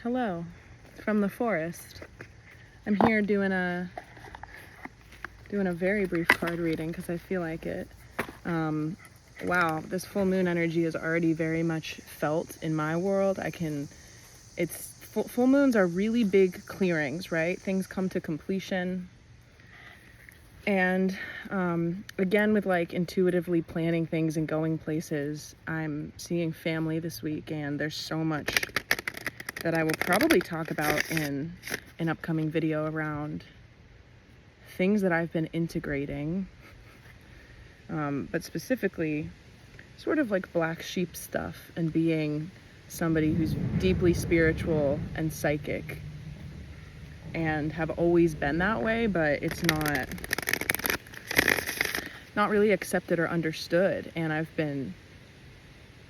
Hello, from the forest. I'm here doing a very brief card reading because I feel like it. Wow, this full moon energy is already very much felt in my world. Full moons are really big clearings, right? Things come to completion. And again, with like intuitively planning things and going places, I'm seeing family this week, and there's so much that I will probably talk about in an upcoming video around things that I've been integrating, but specifically sort of like black sheep stuff and being somebody who's deeply spiritual and psychic and have always been that way, but it's not really accepted or understood. And I've been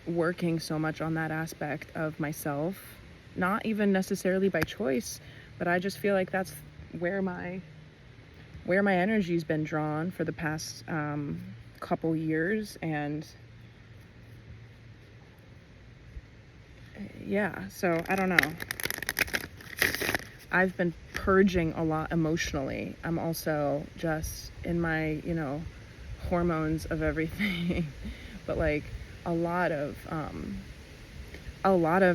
working so much on that aspect of myself, not even necessarily by choice, but I just feel like that's where my energy's been drawn for the past couple years. And yeah, so I don't know. I've been purging a lot emotionally. I'm also just in my, hormones of everything, but like a lot of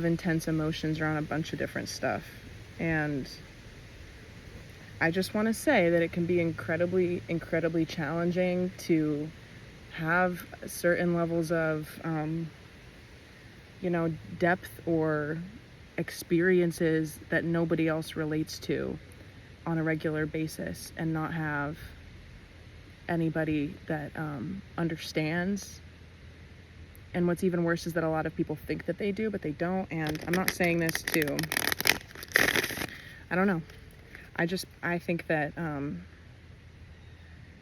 intense emotions around a bunch of different stuff. And I just want to say that it can be incredibly, incredibly challenging to have certain levels of, depth or experiences that nobody else relates to on a regular basis and not have anybody that understands. And what's even worse is that a lot of people think that they do, but they don't. And I'm not saying this to, I don't know. I think that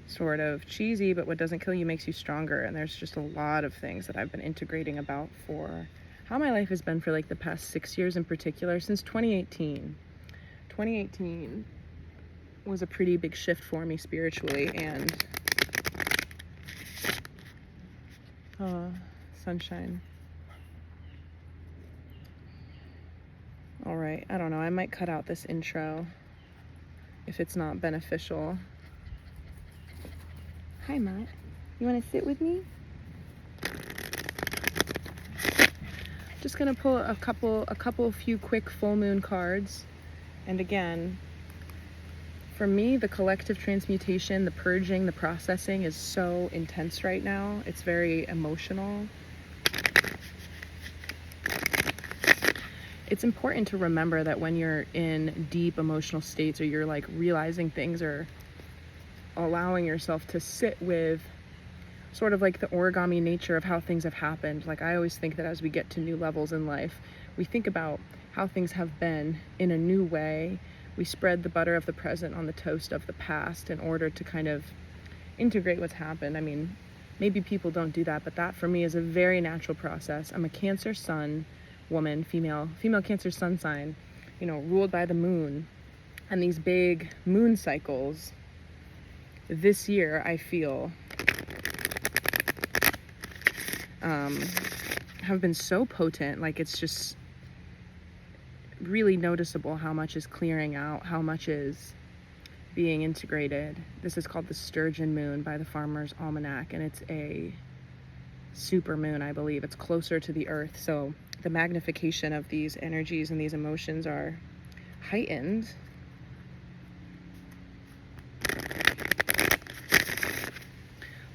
sort of cheesy, but what doesn't kill you makes you stronger. And there's just a lot of things that I've been integrating about for how my life has been for like the past 6 years in particular, since 2018. 2018 was a pretty big shift for me spiritually, and sunshine. All right, I don't know, I might cut out this intro if it's not beneficial. Hi, Matt. You want to sit with me? Just gonna pull a few quick full moon cards. And again, for me, the collective transmutation, the purging, the processing is so intense right now. It's very emotional. It's important to remember that when you're in deep emotional states, or you're like realizing things, or allowing yourself to sit with sort of like the origami nature of how things have happened. Like, I always think that as we get to new levels in life, we think about how things have been in a new way. We spread the butter of the present on the toast of the past in order to kind of integrate what's happened. I mean, maybe people don't do that, but that for me is a very natural process. I'm a Cancer sun woman, female Cancer sun sign, ruled by the moon. And these big moon cycles this year, I feel, have been so potent. Like, it's just really noticeable how much is clearing out, how much is being integrated. This is called the Sturgeon Moon by the Farmer's Almanac, and it's a super moon, I believe. It's closer to the earth, so the magnification of these energies and these emotions are heightened.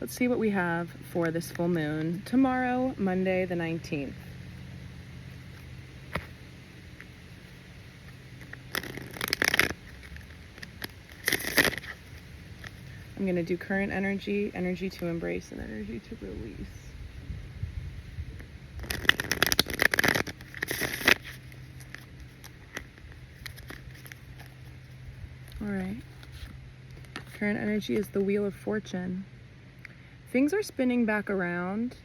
Let's see what we have for this full moon tomorrow, Monday the 19th. I'm going to do current energy, energy to embrace, and energy to release. All right. Current energy is the Wheel of Fortune. Things are spinning back around.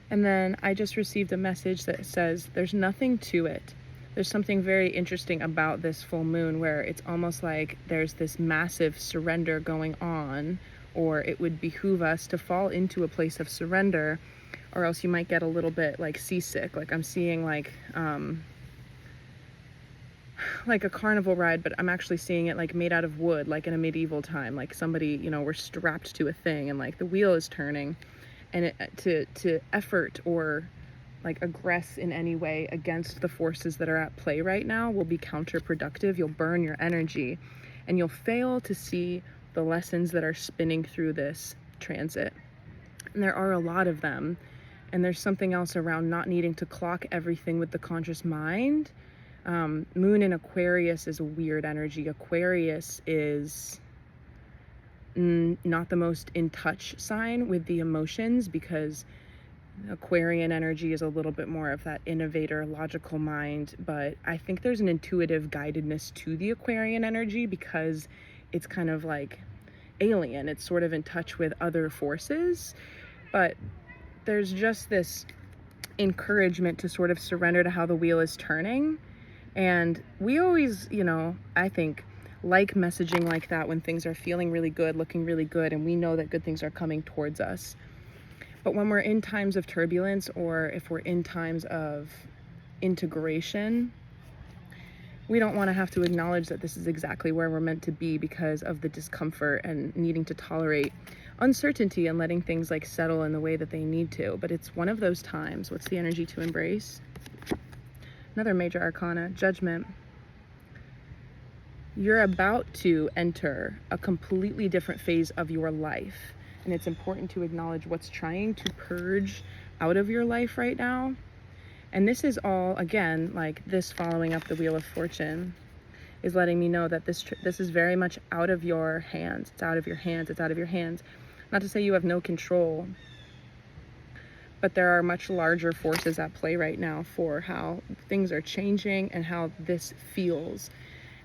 And then I just received a message that says there's nothing to it. There's something very interesting about this full moon where it's almost like there's this massive surrender going on, or it would behoove us to fall into a place of surrender or else you might get a little bit like seasick. Like I'm seeing like a carnival ride, but I'm actually seeing it like made out of wood, like in a medieval time, like somebody, you know, we're strapped to a thing and like the wheel is turning, and to effort or like aggress in any way against the forces that are at play right now will be counterproductive. You'll burn your energy and you'll fail to see the lessons that are spinning through this transit. And there are a lot of them. And there's something else around not needing to clock everything with the conscious mind. Moon in Aquarius is a weird energy. Aquarius is not the most in touch sign with the emotions, because Aquarian energy is a little bit more of that innovator, logical mind, but I think there's an intuitive guidedness to the Aquarian energy because it's kind of like alien. It's sort of in touch with other forces, but there's just this encouragement to sort of surrender to how the wheel is turning. And we always, you know, I think like messaging like that when things are feeling really good, looking really good, and we know that good things are coming towards us. But when we're in times of turbulence, or if we're in times of integration, we don't want to have to acknowledge that this is exactly where we're meant to be because of the discomfort and needing to tolerate uncertainty and letting things like settle in the way that they need to. But it's one of those times. What's the energy to embrace? Another major arcana, Judgment. You're about to enter a completely different phase of your life. And it's important to acknowledge what's trying to purge out of your life right now. And this is all, again, like this following up the Wheel of Fortune is letting me know that this is very much out of your hands. It's out of your hands. It's out of your hands. Not to say you have no control, but there are much larger forces at play right now for how things are changing and how this feels.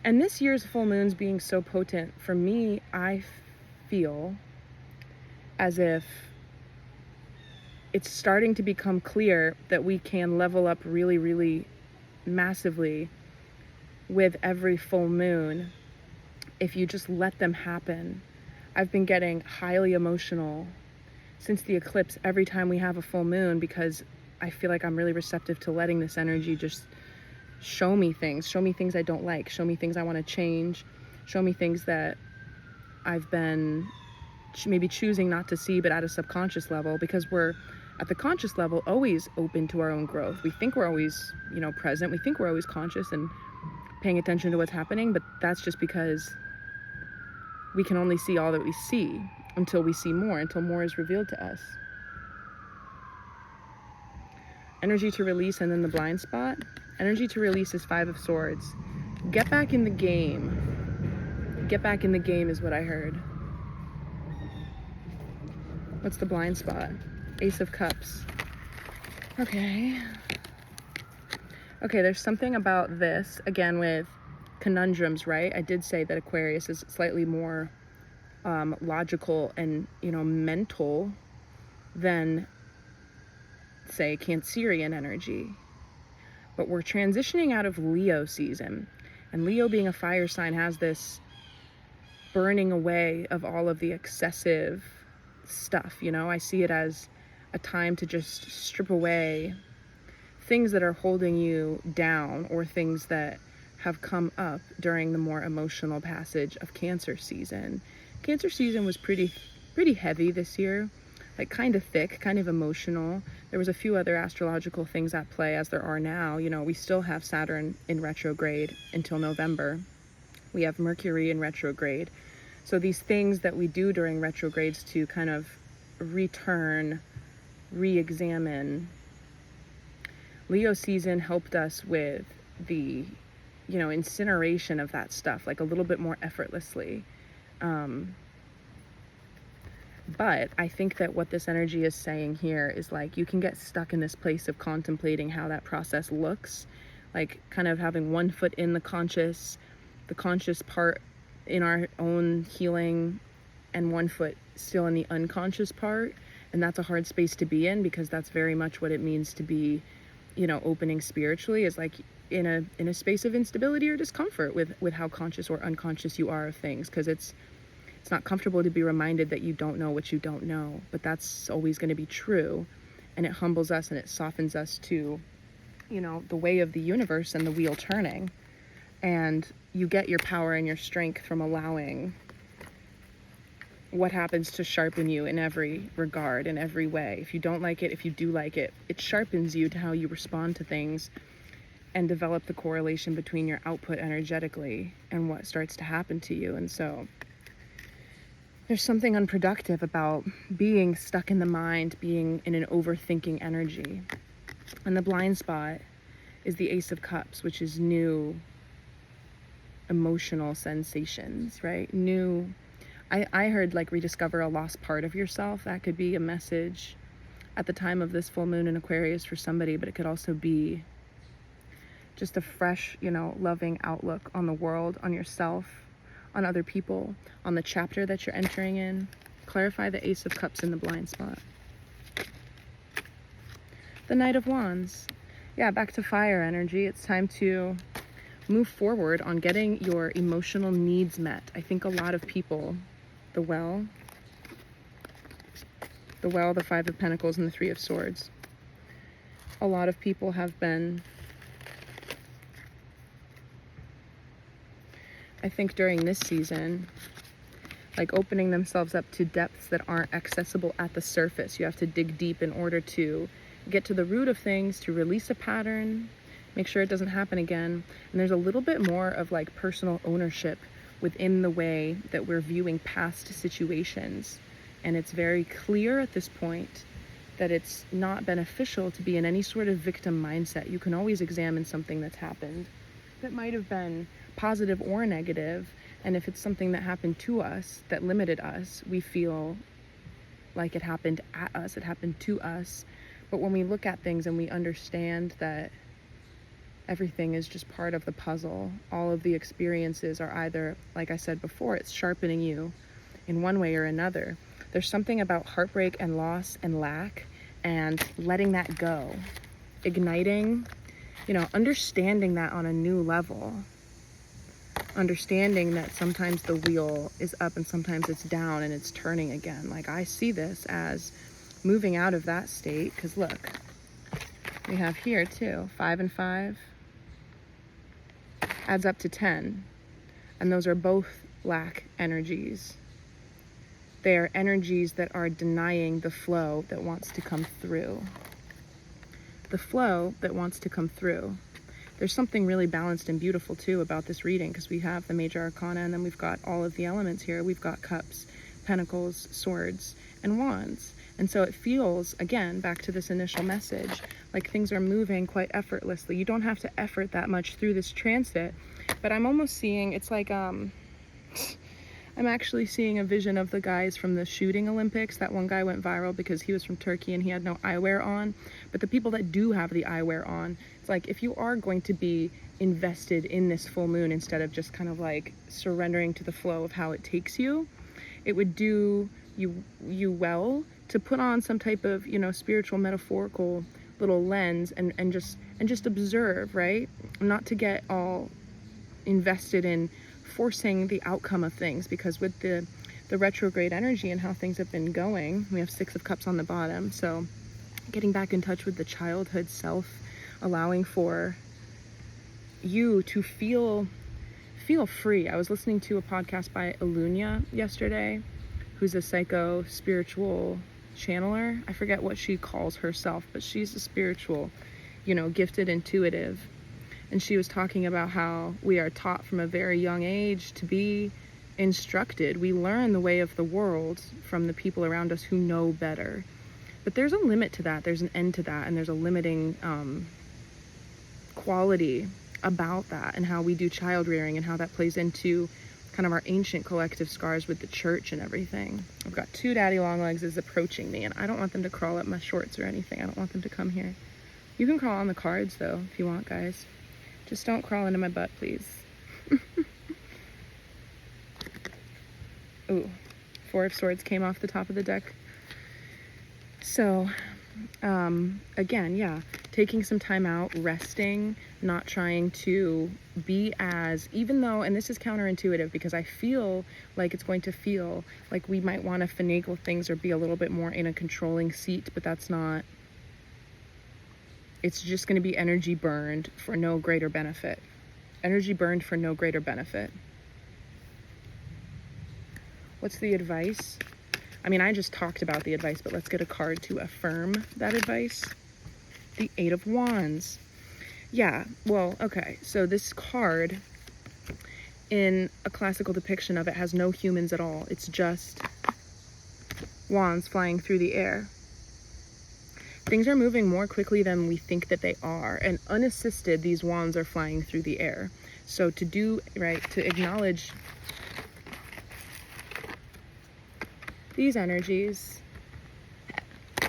And this year's full moons being so potent, for me, I feel as if it's starting to become clear that we can level up really, really massively with every full moon if you just let them happen. I've been getting highly emotional since the eclipse every time we have a full moon because I feel like I'm really receptive to letting this energy just show me things I don't like, show me things I want to change, show me things that I've been maybe choosing not to see, but at a subconscious level, because we're at the conscious level always open to our own growth. We think we're always, you know, present. We think we're always conscious and paying attention to what's happening, but that's just because we can only see all that we see until we see more, until more is revealed to us. Energy to release, and then the blind spot. Energy to release is 5 of Swords. Get back in the game. Get back in the game is what I heard. What's the blind spot? Ace of Cups. Okay, there's something about this, again, with conundrums, right? I did say that Aquarius is slightly more logical and, you know, mental than, say, Cancerian energy. But we're transitioning out of Leo season. And Leo, being a fire sign, has this burning away of all of the excessive stuff, you know? I see it as a time to just strip away things that are holding you down, or things that have come up during the more emotional passage of Cancer season. Cancer season was pretty heavy this year, like kind of thick, kind of emotional. There was a few other astrological things at play, as there are now. You know, we still have Saturn in retrograde until November. We have Mercury in retrograde. So these things that we do during retrogrades to kind of return, re-examine. Leo season helped us with the, you know, incineration of that stuff, like a little bit more effortlessly. But I think that what this energy is saying here is like, you can get stuck in this place of contemplating how that process looks, like kind of having one foot in the conscious part in our own healing, and one foot still in the unconscious part. And that's a hard space to be in, because that's very much what it means to be, you know, opening spiritually, is like in a space of instability or discomfort with how conscious or unconscious you are of things, because it's not comfortable to be reminded that you don't know what you don't know, but that's always going to be true. and it humbles us and it softens us to, the way of the universe and the wheel turning. And you get your power and your strength from allowing what happens to sharpen you in every regard, in every way. If you don't like it, if you do like it, it sharpens you to how you respond to things and develop the correlation between your output energetically and what starts to happen to you. And so there's something unproductive about being stuck in the mind, being in an overthinking energy. And the blind spot is the Ace of Cups, which is new emotional sensations, right? I heard like rediscover a lost part of yourself. That could be a message at the time of this full moon in Aquarius for somebody, but it could also be just a fresh, loving outlook on the world, on yourself, on other people, on the chapter that you're entering in. Clarify the Ace of Cups in the blind spot. The Knight of Wands. Yeah, back to fire energy. It's time to move forward on getting your emotional needs met. I think a lot of people, the Well, the Five of Pentacles, and the Three of Swords. A lot of people have been, I think during this season, like opening themselves up to depths that aren't accessible at the surface. You have to dig deep in order to get to the root of things, to release a pattern, make sure it doesn't happen again. And there's a little bit more of like personal ownership within the way that we're viewing past situations. And it's very clear at this point that it's not beneficial to be in any sort of victim mindset. You can always examine something that's happened that might have been positive or negative. And if it's something that happened to us, that limited us, we feel like it happened at us, it happened to us. But when we look at things and we understand that everything is just part of the puzzle, all of the experiences are either, like I said before, it's sharpening you in one way or another. There's something about heartbreak and loss and lack and letting that go, igniting, understanding that on a new level, understanding that sometimes the wheel is up and sometimes it's down and it's turning again. Like I see this as moving out of that state, because look, we have here too, 5 and 5 adds up to 10, and those are both lack energies. They are energies that are denying the flow that wants to come through. The flow that wants to come through. There's something really balanced and beautiful too about this reading, because we have the major arcana and then we've got all of the elements here. We've got cups, pentacles, swords, and wands. And so it feels, again, back to this initial message, like things are moving quite effortlessly. You don't have to effort that much through this transit, but I'm almost seeing, it's like, I'm actually seeing a vision of the guys from the shooting Olympics. That one guy went viral because he was from Turkey and he had no eyewear on. But the people that do have the eyewear on, it's like if you are going to be invested in this full moon instead of just kind of like surrendering to the flow of how it takes you, it would do you well to put on some type of, spiritual, metaphorical little lens and just observe, right? Not to get all invested in forcing the outcome of things, because with the retrograde energy and how things have been going, we have 6 of Cups on the bottom. So getting back in touch with the childhood self, allowing for you to feel free. I was listening to a podcast by Alunia yesterday, who's a psycho spiritual channeler. I forget what she calls herself, but she's a spiritual, gifted intuitive. And she was talking about how we are taught from a very young age to be instructed. We learn the way of the world from the people around us who know better. But there's a limit to that. There's an end to that. And there's a limiting quality about that, and how we do child rearing and how that plays into kind of our ancient collective scars with the church and everything. I've got 2 daddy long legs is approaching me, and I don't want them to crawl up my shorts or anything. I don't want them to come here. You can crawl on the cards though if you want, guys. Just don't crawl into my butt, please. Ooh, 4 of Swords came off the top of the deck. So, again, yeah, taking some time out, resting, not trying to be as, even though, and this is counterintuitive because I feel like it's going to feel like we might want to finagle things or be a little bit more in a controlling seat, but that's not It's just going to be energy burned for no greater benefit. Energy burned for no greater benefit. What's the advice? I mean, I just talked about the advice, but let's get a card to affirm that advice. The Eight of Wands. Yeah, well, okay. So this card, in a classical depiction of it, has no humans at all. It's just wands flying through the air. Things are moving more quickly than we think that they are, and unassisted, these wands are flying through the air. So to acknowledge these energies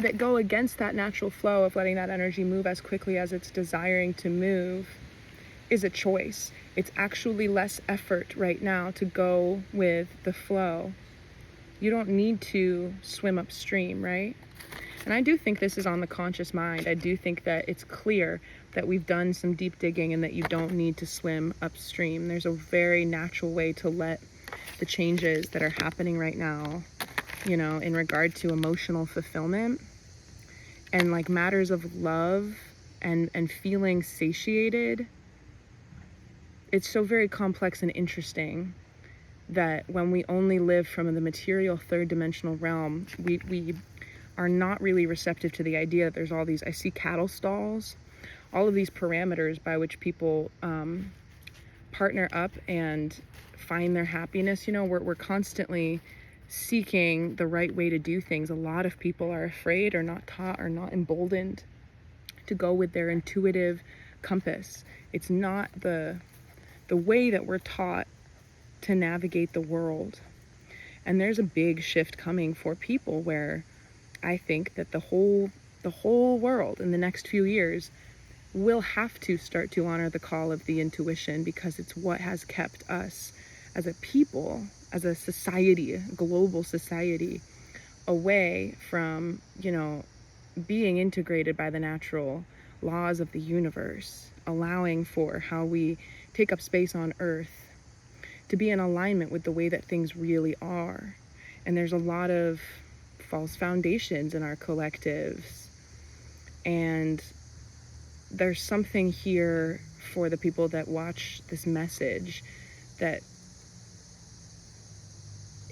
that go against that natural flow of letting that energy move as quickly as it's desiring to move is a choice. It's actually less effort right now to go with the flow. You don't need to swim upstream, right? And I do think this is on the conscious mind. I do think that it's clear that we've done some deep digging and that you don't need to swim upstream. There's a very natural way to let the changes that are happening right now, you know, in regard to emotional fulfillment and like matters of love and feeling satiated. It's so very complex and interesting that when we only live from the material third dimensional realm, we are not really receptive to the idea that there's all these, I see cattle stalls, all of these parameters by which people partner up and find their happiness. You know, we're constantly seeking the right way to do things. A lot of people are afraid or not taught or not emboldened to go with their intuitive compass. It's not the way that we're taught to navigate the world. And there's a big shift coming for people where I think that the whole world in the next few years will have to start to honor the call of the intuition, because it's what has kept us as a people, as a society, a global society, away from, you know, being integrated by the natural laws of the universe, allowing for how we take up space on Earth to be in alignment with the way that things really are. And there's a lot of false foundations in our collectives, and there's something here for the people that watch this message that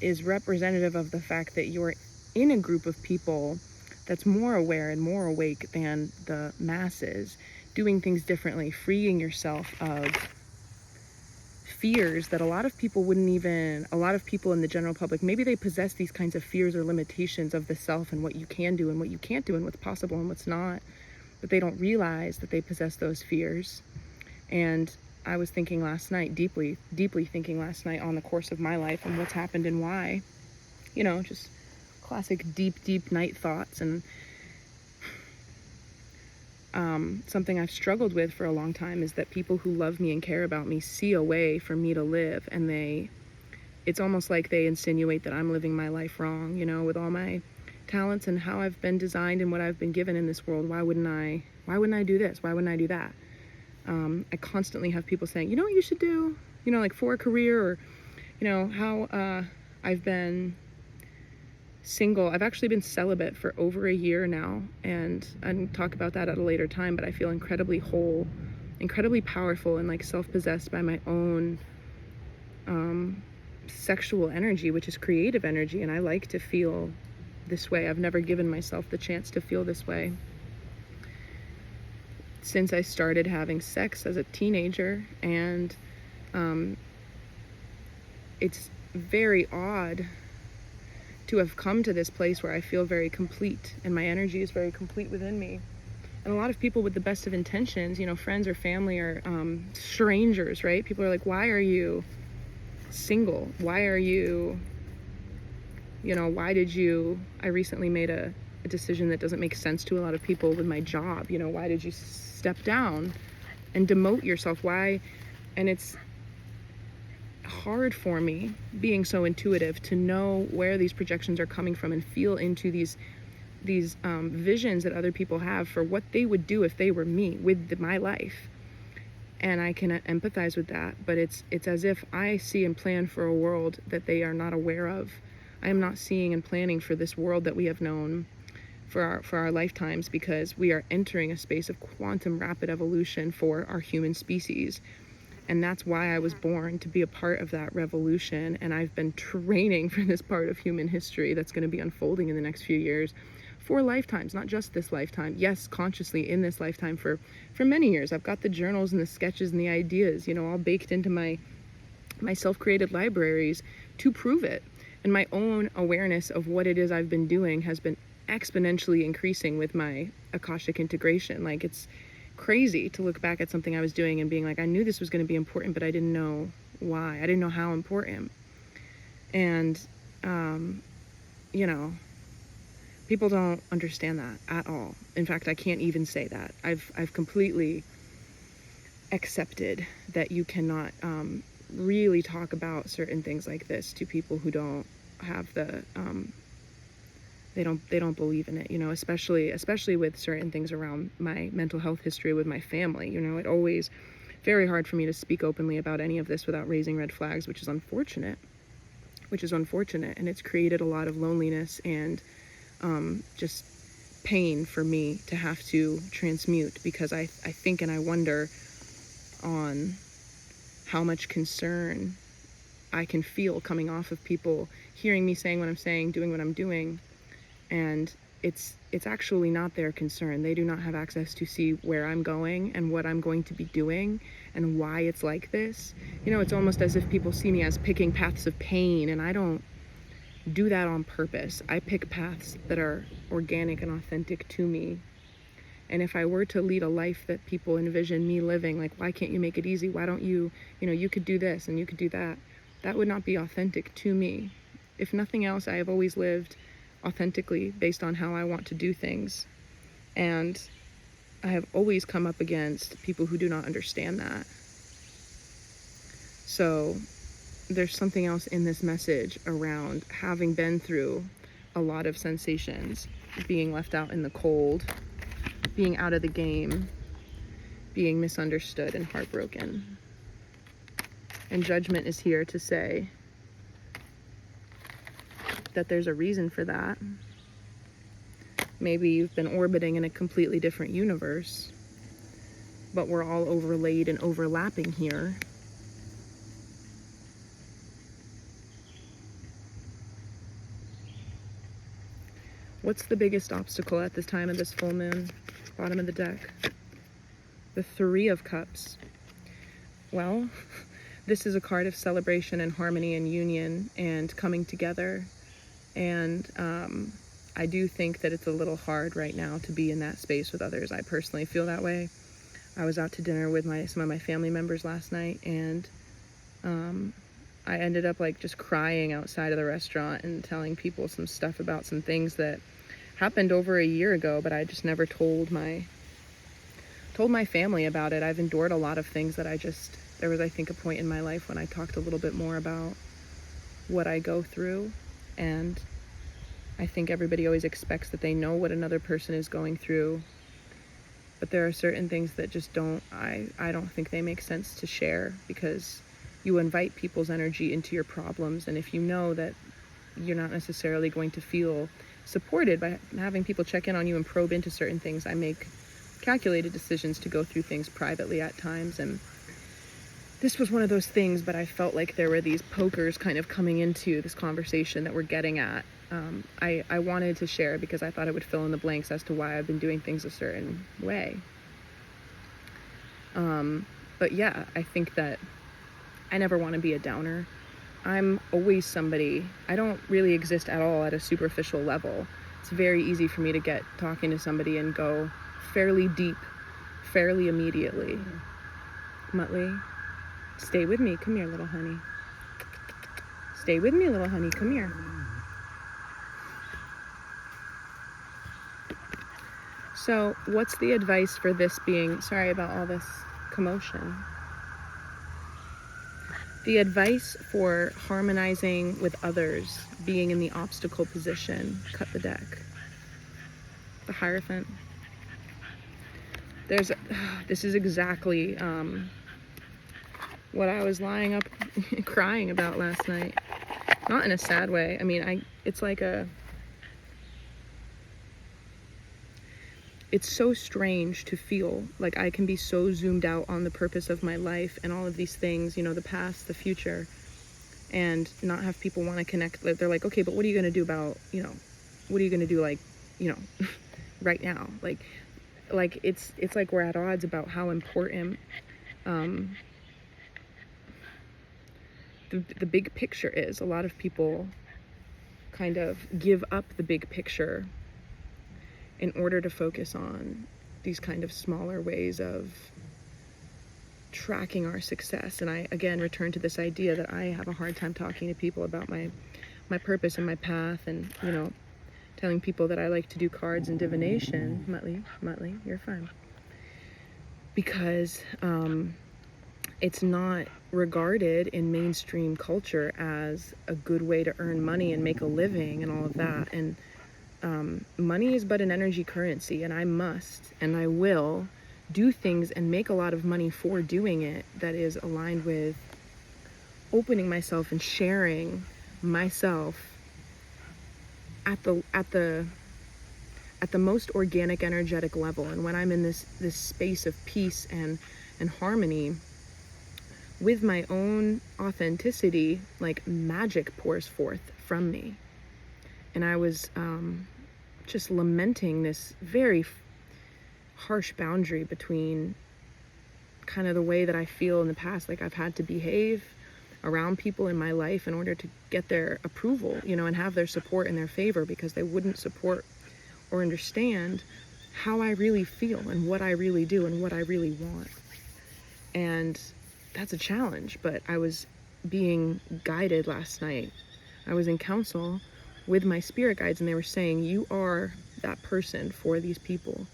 is representative of the fact that you're in a group of people that's more aware and more awake than the masses, doing things differently, freeing yourself of fears that a lot of people a lot of people in the general public, maybe they possess these kinds of fears or limitations of the self and what you can do and what you can't do and what's possible and what's not, but they don't realize that they possess those fears. And I was thinking last night, deeply thinking last night on the course of my life and what's happened and why, you know, just classic deep night thoughts. And something I've struggled with for a long time is that people who love me and care about me see a way for me to live, and it's almost like they insinuate that I'm living my life wrong, you know, with all my talents and how I've been designed and what I've been given in this world. Why wouldn't I do this? Why wouldn't I do that? I constantly have people saying, you know what you should do, you know, like for a career, or, you know, how I've been single. I've actually been celibate for over a year now, and I can talk about that at a later time, but I feel incredibly whole, incredibly powerful, and like self-possessed by my own sexual energy, which is creative energy, and I like to feel this way. I've never given myself the chance to feel this way since I started having sex as a teenager, and it's very odd to have come to this place where I feel very complete and my energy is very complete within me. And a lot of people with the best of intentions, you know, friends or family or strangers, right? People are like, why are you single? Why are you, you know, I recently made a decision that doesn't make sense to a lot of people with my job. You know, why did you step down and demote yourself? Why? And it's hard for me, being so intuitive, to know where these projections are coming from and feel into these visions that other people have for what they would do if they were me with my life. And I can empathize with that, but it's as if I see and plan for a world that they are not aware of. I am not seeing and planning for this world that we have known for our lifetimes, because we are entering a space of quantum rapid evolution for our human species. And that's why I was born, to be a part of that revolution. And I've been training for this part of human history that's going to be unfolding in the next few years for lifetimes, not just this lifetime. Yes, consciously in this lifetime for many years. I've got the journals and the sketches and the ideas, you know, all baked into my self-created libraries to prove it. And my own awareness of what it is I've been doing has been exponentially increasing with my Akashic integration. Like, it's crazy to look back at something I was doing and being like, I knew this was going to be important, but I didn't know why. I didn't know how important. And, you know, people don't understand that at all. In fact, I can't even say that. I've completely accepted that you cannot really talk about certain things like this to people who don't have the they don't believe in it, you know, especially with certain things around my mental health history with my family. You know, it always very hard for me to speak openly about any of this without raising red flags, which is unfortunate, and it's created a lot of loneliness and just pain for me to have to transmute, because I think and I wonder on how much concern I can feel coming off of people hearing me saying what I'm saying, doing what I'm doing, and it's actually not their concern. They do not have access to see where I'm going and what I'm going to be doing and why it's like this. You know, it's almost as if people see me as picking paths of pain, and I don't do that on purpose. I pick paths that are organic and authentic to me. And if I were to lead a life that people envision me living, like, why can't you make it easy? Why don't you, you know, you could do this and you could do that. That would not be authentic to me. If nothing else, I have always lived authentically based on how I want to do things. And I have always come up against people who do not understand that. So there's something else in this message around having been through a lot of sensations, being left out in the cold, being out of the game, being misunderstood and heartbroken. And judgment is here to say that there's a reason for that. Maybe you've been orbiting in a completely different universe, but we're all overlaid and overlapping here. What's the biggest obstacle at this time of this full moon? Bottom of the deck. The Three of Cups. Well, this is a card of celebration and harmony and union and coming together. And I do think that it's a little hard right now to be in that space with others. I personally feel that way. I was out to dinner with some of my family members last night, and I ended up like just crying outside of the restaurant and telling people some stuff about some things that happened over a year ago, but I just never told my family about it. I've endured a lot of things that there was, I think, a point in my life when I talked a little bit more about what I go through. And I think everybody always expects that they know what another person is going through, but there are certain things that just I don't think they make sense to share, because you invite people's energy into your problems, and if you know that you're not necessarily going to feel supported by having people check in on you and probe into certain things, I make calculated decisions to go through things privately at times. And this was one of those things, but I felt like there were these pokers kind of coming into this conversation that we're getting at. I wanted to share because I thought it would fill in the blanks as to why I've been doing things a certain way. But yeah, I think that I never want to be a downer. I'm always somebody, I don't really exist at all at a superficial level. It's very easy for me to get talking to somebody and go fairly deep, fairly immediately. Muttley, stay with me. Come here, little honey. Stay with me, little honey. Come here. So what's the advice for this being, sorry about all this commotion. The advice for harmonizing with others, being in the obstacle position, cut the deck. The Hierophant. This is exactly what I was lying up crying about last night. Not in a sad way. I mean, it's like it's so strange to feel like I can be so zoomed out on the purpose of my life and all of these things, you know, the past, the future, and not have people want to connect. They're like, okay, but what are you going to do about, you know, what are you going to do, like, you know, right now? Like it's like we're at odds about how important the big picture is. A lot of people kind of give up the big picture in order to focus on these kind of smaller ways of tracking our success. And I again return to this idea that I have a hard time talking to people about my purpose and my path, and, you know, telling people that I like to do cards and divination. Muttley, you're fine. Because it's not regarded in mainstream culture as a good way to earn money and make a living and all of that. And money is but an energy currency, and I must and I will do things and make a lot of money for doing it that is aligned with opening myself and sharing myself at the most organic, energetic level. And when I'm in this space of peace and harmony with my own authenticity, like magic pours forth from me. And I was just lamenting this very harsh boundary between kind of the way that I feel in the past, like I've had to behave around people in my life in order to get their approval, you know, and have their support and their favor, because they wouldn't support or understand how I really feel and what I really do and what I really want. And that's a challenge, but I was being guided last night. I was in counsel with my spirit guides, and they were saying, you are that person for these people.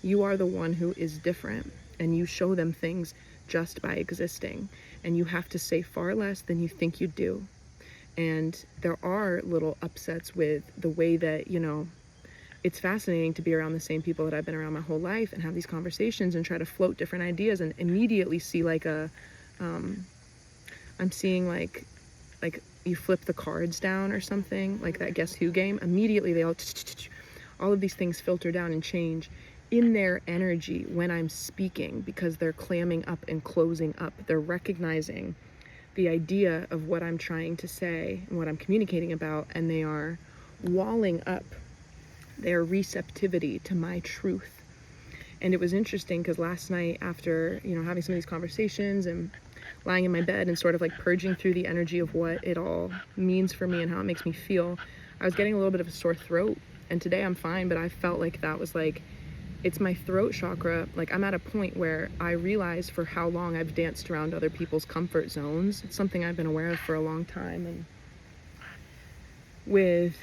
You are the one who is different, and you show them things just by existing, and you have to say far less than you think you do. And there are little upsets with the way that, you know, it's fascinating to be around the same people that I've been around my whole life and have these conversations and try to float different ideas, and immediately see like I'm seeing like you flip the cards down or something, like that Guess Who game. Immediately they all of these things filter down and change in their energy when I'm speaking, because they're clamming up and closing up. They're recognizing the idea of what I'm trying to say and what I'm communicating about, and they are walling up their receptivity to my truth. And it was interesting because last night, after, you know, having some of these conversations and lying in my bed and sort of like purging through the energy of what it all means for me and how it makes me feel, I was getting a little bit of a sore throat. And today I'm fine, but I felt like that was like, it's my throat chakra. Like, I'm at a point where I realize for how long I've danced around other people's comfort zones. It's something I've been aware of for a long time. And with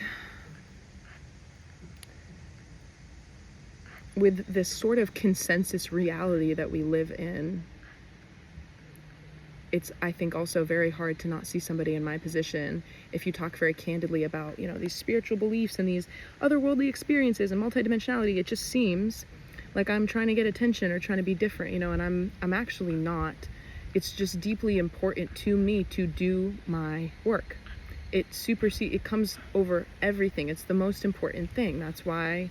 this sort of consensus reality that we live in, it's, I think, also very hard to not see somebody in my position if you talk very candidly about, you know, these spiritual beliefs and these otherworldly experiences and multidimensionality. It just seems like I'm trying to get attention or trying to be different, you know, and I'm actually not. It's just deeply important to me to do my work. It comes over everything. It's the most important thing. That's why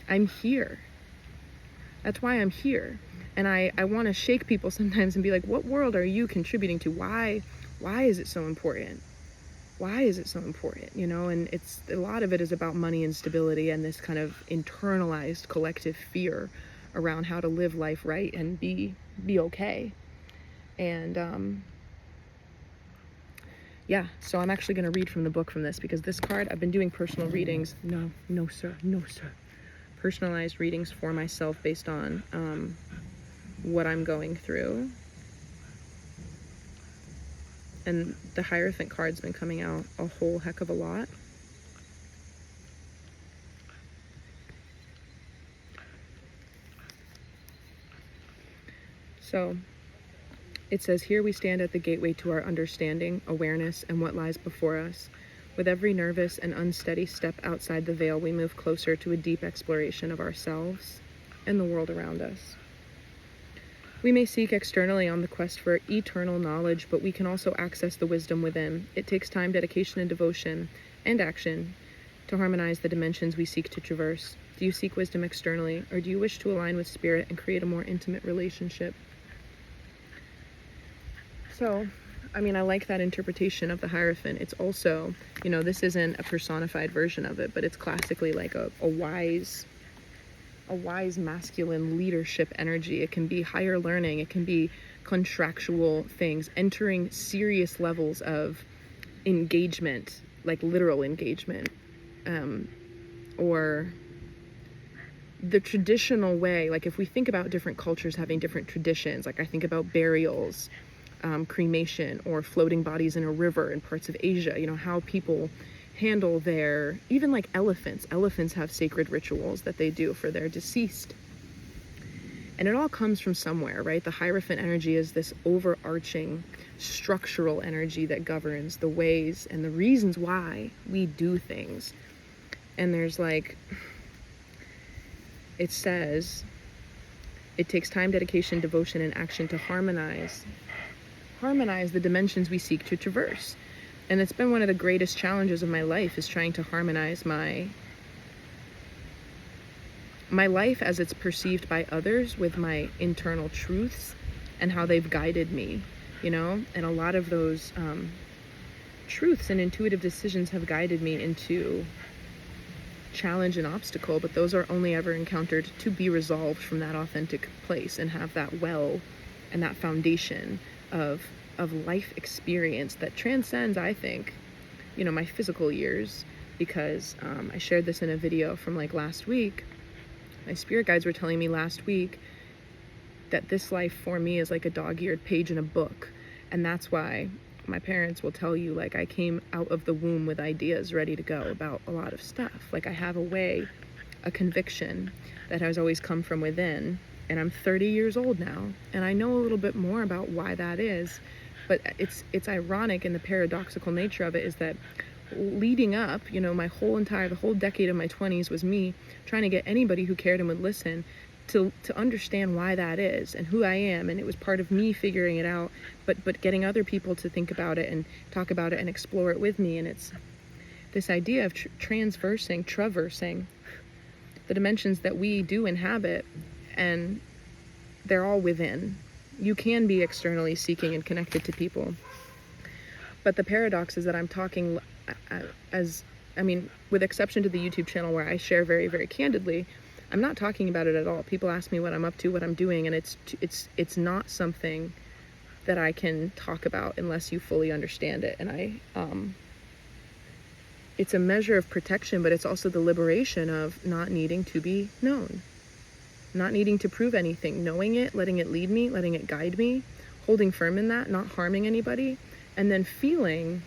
I'm here. That's why I'm here. And I want to shake people sometimes and be like, what world are you contributing to? Why is it so important? Why is it so important? You know, and it's, a lot of it is about money and stability and this kind of internalized collective fear around how to live life right and be okay. And yeah, so I'm actually going to read from the book from this, because this card, I've been doing personal readings. No sir. Personalized readings for myself based on what I'm going through. And the Hierophant card's been coming out a whole heck of a lot. So it says, here we stand at the gateway to our understanding, awareness, and what lies before us. With every nervous and unsteady step outside the veil, we move closer to a deep exploration of ourselves and the world around us. We may seek externally on the quest for eternal knowledge, but we can also access the wisdom within. It takes time, dedication, and devotion, and action to harmonize the dimensions we seek to traverse. Do you seek wisdom externally, or do you wish to align with spirit and create a more intimate relationship? So, I mean, I like that interpretation of the Hierophant. It's also, you know, this isn't a personified version of it, but it's classically like a wise masculine leadership energy. It can be higher learning. It can be contractual things, entering serious levels of engagement, like literal engagement, or the traditional way. Like if we think about different cultures having different traditions, like I think about burials, cremation, or floating bodies in a river in parts of Asia, you know, how people handle their, even like elephants have sacred rituals that they do for their deceased. And it all comes from somewhere, right? The Hierophant energy is this overarching structural energy that governs the ways and the reasons why we do things. And there's like, it says, it takes time, dedication, devotion, and action to harmonize the dimensions we seek to traverse. And it's been one of the greatest challenges of my life, is trying to harmonize my life as it's perceived by others with my internal truths and how they've guided me, you know? And a lot of those truths and intuitive decisions have guided me into challenge and obstacle, but those are only ever encountered to be resolved from that authentic place and have that well and that foundation of life experience that transcends, I think, you know, my physical years. Because I shared this in a video from like last week. My spirit guides were telling me last week that this life for me is like a dog-eared page in a book. And that's why my parents will tell you, like, I came out of the womb with ideas ready to go about a lot of stuff. Like I have a conviction that has always come from within. And I'm 30 years old now, and I know a little bit more about why that is. But it's ironic, and the paradoxical nature of it is that leading up, you know, the whole decade of my 20s was me trying to get anybody who cared and would listen to understand why that is and who I am. And it was part of me figuring it out, but getting other people to think about it and talk about it and explore it with me. And it's this idea of traversing the dimensions that we do inhabit, and they're all within. You can be externally seeking and connected to people, but the paradox is that I'm talking with exception to the YouTube channel where I share very, very candidly, I'm not talking about it at all. People ask me what I'm up to, what I'm doing, and it's not something that I can talk about unless you fully understand it. And it's a measure of protection, but it's also the liberation of not needing to be known, not needing to prove anything, knowing it, letting it lead me, letting it guide me, holding firm in that, not harming anybody, and then feeling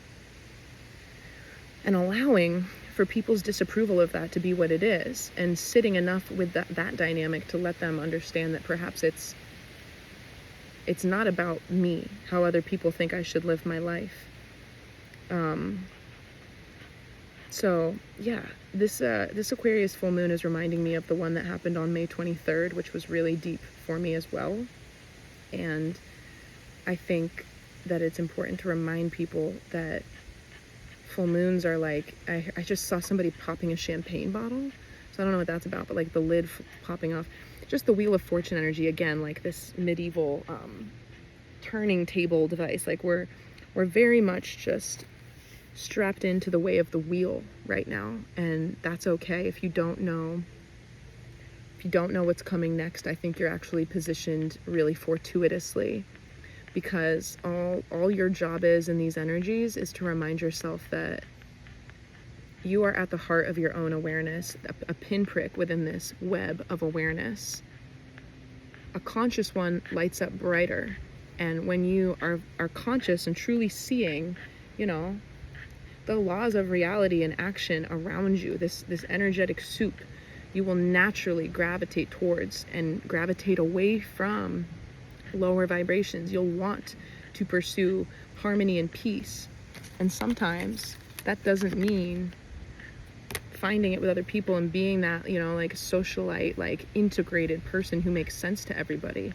and allowing for people's disapproval of that to be what it is, and sitting enough with that dynamic to let them understand that perhaps it's not about me, how other people think I should live my life. So yeah, this Aquarius full moon is reminding me of the one that happened on May 23rd, which was really deep for me as well. And I think that it's important to remind people that full moons are like, I just saw somebody popping a champagne bottle, so I don't know what that's about, but like the lid popping off, just the Wheel of Fortune energy again, like this medieval turning table device. Like we're very much just strapped into the way of the wheel right now, and that's okay. If you don't know what's coming next, I think you're actually positioned really fortuitously, because all your job is in these energies is to remind yourself that you are at the heart of your own awareness, a pinprick within this web of awareness. A conscious one lights up brighter, and when you are conscious and truly seeing, you know, the laws of reality and action around you, this energetic soup, you will naturally gravitate towards and gravitate away from lower vibrations. You'll want to pursue harmony and peace. And sometimes that doesn't mean finding it with other people and being that, you know, like socialite, like integrated person who makes sense to everybody.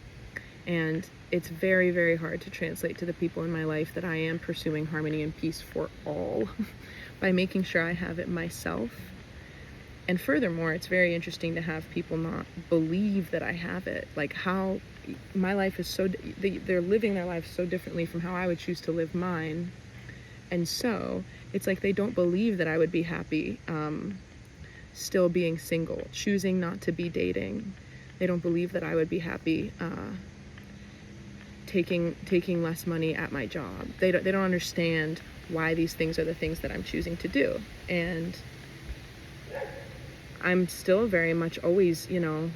And it's very, very hard to translate to the people in my life that I am pursuing harmony and peace for all by making sure I have it myself. And furthermore, it's very interesting to have people not believe that I have it. Like, how my life is so, they're living their life so differently from how I would choose to live mine. And so it's like they don't believe that I would be happy still being single, choosing not to be dating. They don't believe that I would be happy taking less money at my job. They don't understand why these things are the things that I'm choosing to do. And I'm still very much always, you know,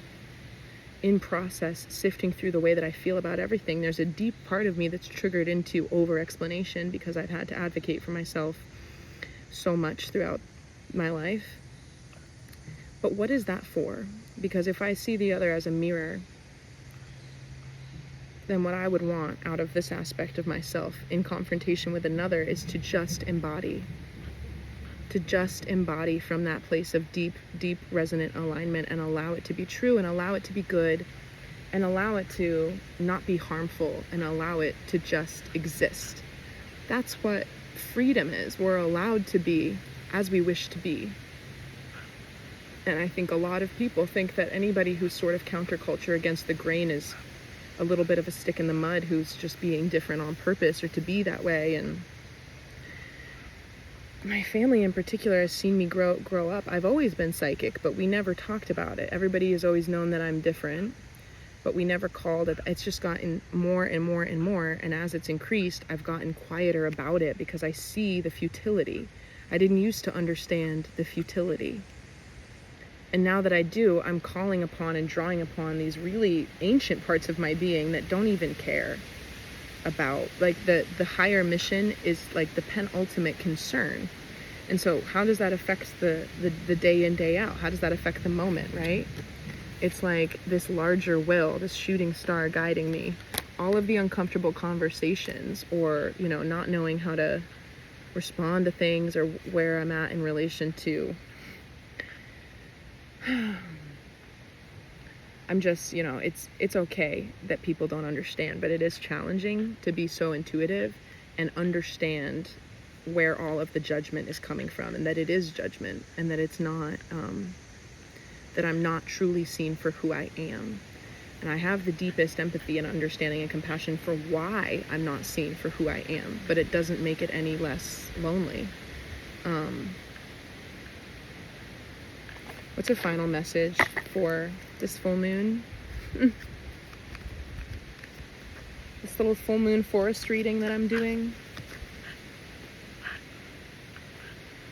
in process, sifting through the way that I feel about everything. There's a deep part of me that's triggered into over-explanation because I've had to advocate for myself so much throughout my life. But what is that for? Because if I see the other as a mirror, then what I would want out of this aspect of myself in confrontation with another is to just embody from that place of deep, deep resonant alignment, and allow it to be true, and allow it to be good, and allow it to not be harmful, and allow it to just exist. That's what freedom is. We're allowed to be as we wish to be. And I think a lot of people think that anybody who's sort of counterculture against the grain is a little bit of a stick in the mud, who's just being different on purpose or to be that way. And my family in particular has seen me grow up. I've always been psychic, but we never talked about it. Everybody has always known that I'm different, but we never called it. It's just gotten more and more and more. And as it's increased, I've gotten quieter about it because I see the futility. I didn't used to understand the futility. And now that I do, I'm calling upon and drawing upon these really ancient parts of my being that don't even care about, like, the higher mission is like the penultimate concern. And so how does that affect the day in, day out? How does that affect the moment, right? It's like this larger will, this shooting star guiding me. All of the uncomfortable conversations, or, you know, not knowing how to respond to things, or where I'm at in relation to I'm just, you know, it's okay that people don't understand, but it is challenging to be so intuitive and understand where all of the judgment is coming from, and that it is judgment, and that it's not, that I'm not truly seen for who I am. And I have the deepest empathy and understanding and compassion for why I'm not seen for who I am, but it doesn't make it any less lonely. What's a final message for this full moon? This little full moon forest reading that I'm doing.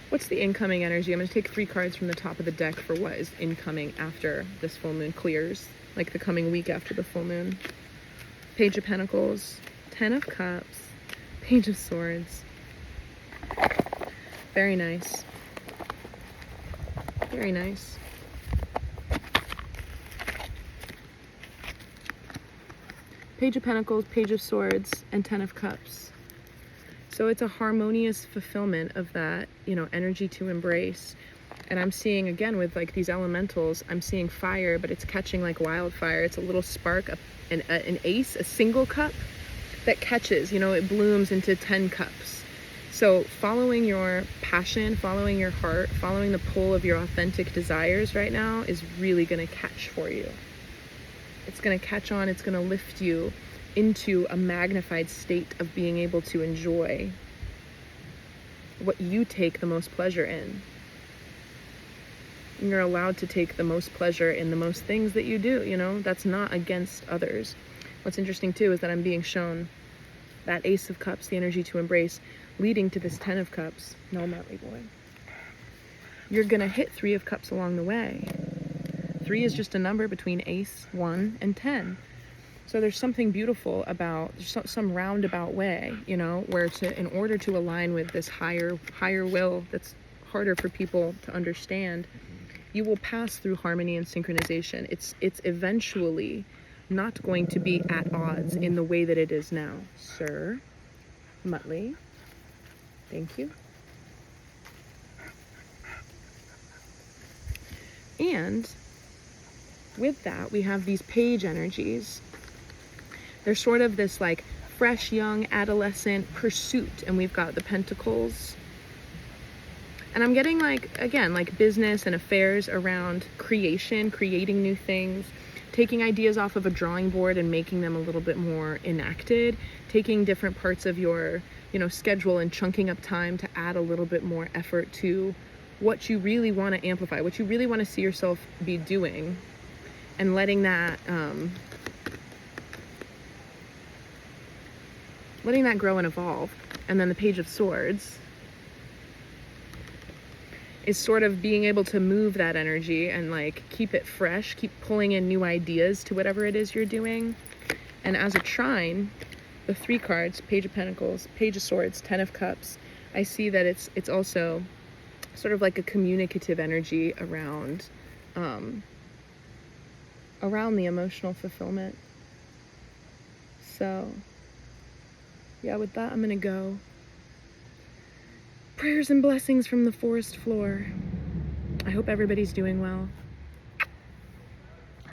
What's the incoming energy? I'm going to take 3 cards from the top of the deck for what is incoming after this full moon clears, like the coming week after the full moon. Page of Pentacles, 10 of Cups, Page of Swords. Very nice. Very nice. Page of Pentacles, Page of Swords, and 10 of Cups. So it's a harmonious fulfillment of that, you know, energy to embrace. And I'm seeing, again, with like these elementals, I'm seeing fire, but it's catching like wildfire. It's a little spark, an ace, a single cup that catches, you know, it blooms into 10 cups. So following your passion, following your heart, following the pull of your authentic desires right now is really going to catch for you. It's going to catch on. It's going to lift you into a magnified state of being able to enjoy what you take the most pleasure in. And you're allowed to take the most pleasure in the most things that you do, you know? That's not against others. What's interesting too is that I'm being shown that Ace of Cups, the energy to embrace, leading to this 10 of Cups. No, Motley boy. You're gonna hit 3 of Cups along the way. 3 is just a number between Ace, 1, and 10. So there's something beautiful about some roundabout way, you know, where in order to align with this higher will that's harder for people to understand, you will pass through harmony and synchronization. It's eventually not going to be at odds in the way that it is now. Sir Muttley, thank you. And with that, we have these page energies. They're sort of this like fresh, young, adolescent pursuit. And we've got the Pentacles, And I'm getting like, again, like business and affairs around creation, creating new things, taking ideas off of a drawing board and making them a little bit more enacted, taking different parts of your, schedule and chunking up time to add a little bit more effort to what you really want to amplify, what you really want to see yourself be doing, and letting that grow and evolve. And then the Page of Swords is sort of being able to move that energy and like keep it fresh, keep pulling in new ideas to whatever it is you're doing. And as a trine, the 3 cards, Page of Pentacles, Page of Swords, 10 of Cups, I see that it's also sort of like a communicative energy around the emotional fulfillment. So yeah, with that, I'm gonna go. Prayers and blessings from the forest floor. I hope everybody's doing well.